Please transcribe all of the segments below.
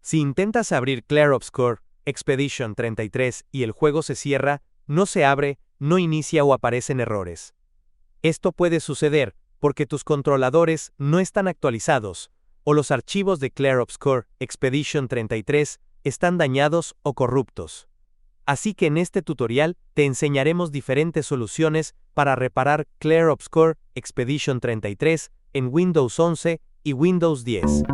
Si intentas abrir Clair Obscur, Expedition 33 y el juego se cierra, no se abre, no inicia o aparecen errores. Esto puede suceder porque tus controladores no están actualizados, o los archivos de Clair Obscur, Expedition 33, están dañados o corruptos. Así que en este tutorial te enseñaremos diferentes soluciones para reparar Clair Obscur, Expedition 33 en Windows 11 y Windows 10.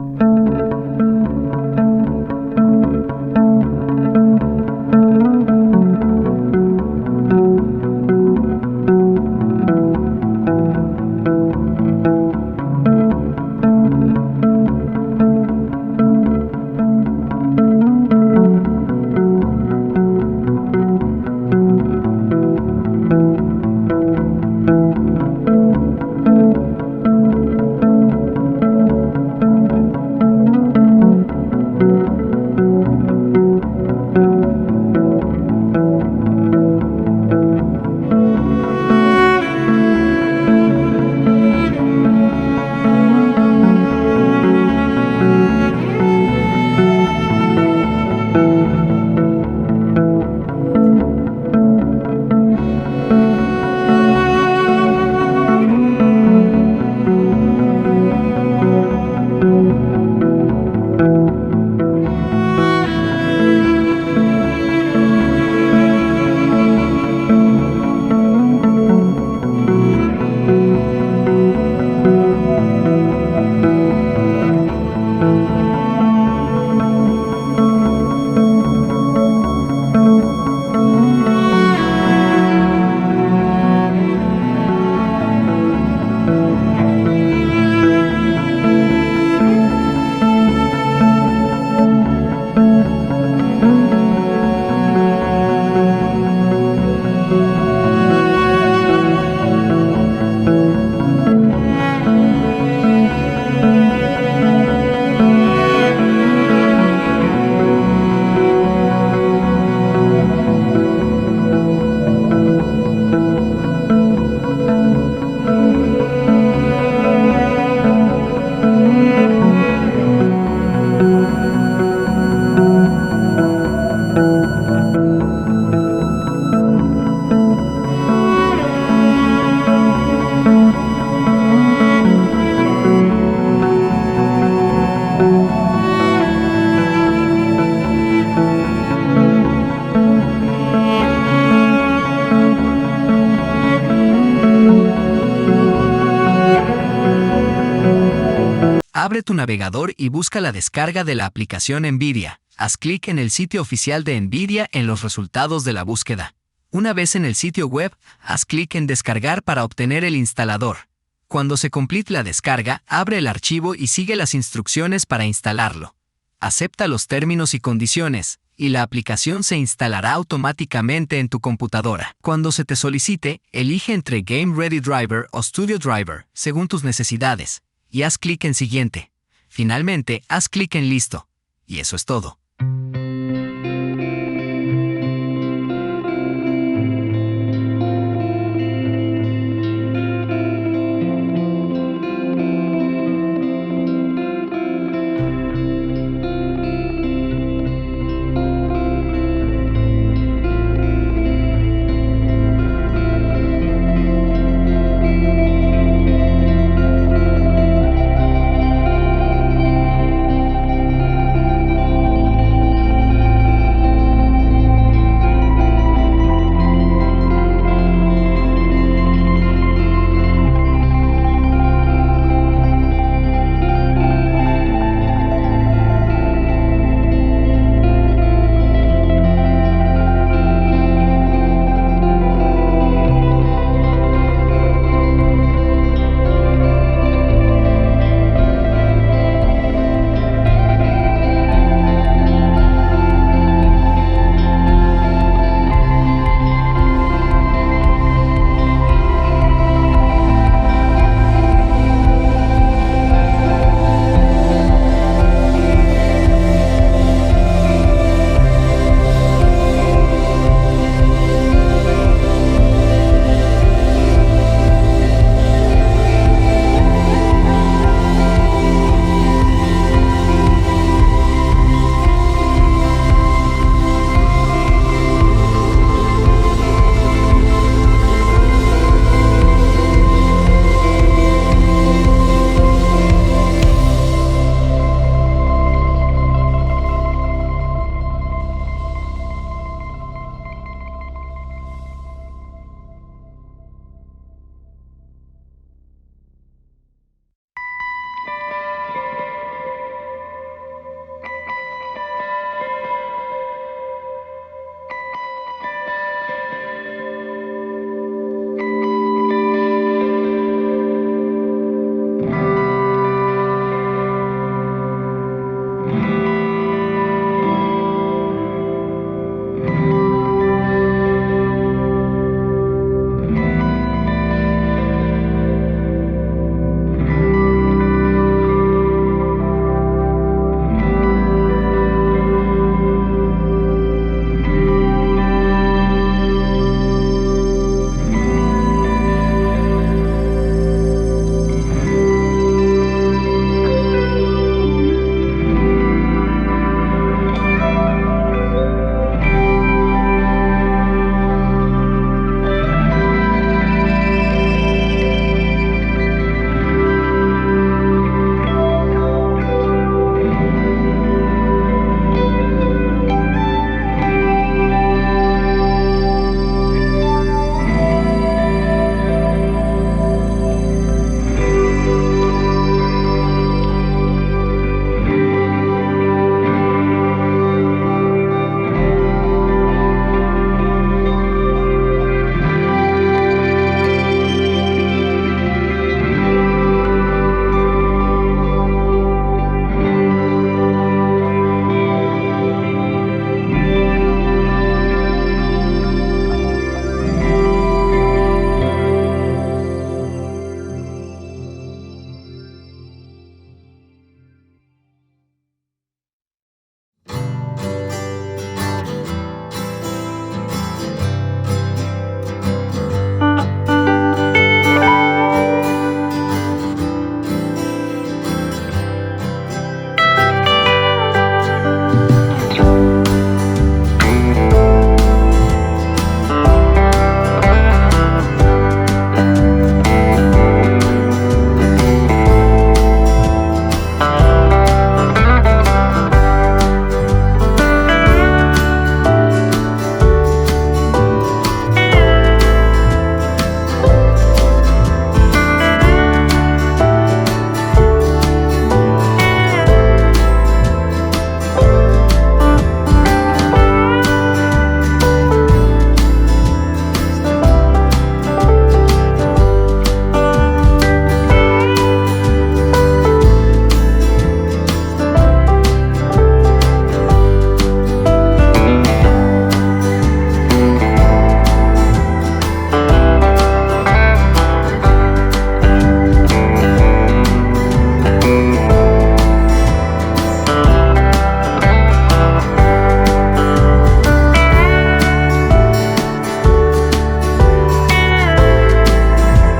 Abre tu navegador y busca la descarga de la aplicación NVIDIA. Haz clic en el sitio oficial de NVIDIA en los resultados de la búsqueda. Una vez en el sitio web, haz clic en Descargar para obtener el instalador. Cuando se complete la descarga, abre el archivo y sigue las instrucciones para instalarlo. Acepta los términos y condiciones, y la aplicación se instalará automáticamente en tu computadora. Cuando se te solicite, elige entre Game Ready Driver o Studio Driver, según tus necesidades, y haz clic en Siguiente. Finalmente, haz clic en Listo. Y eso es todo.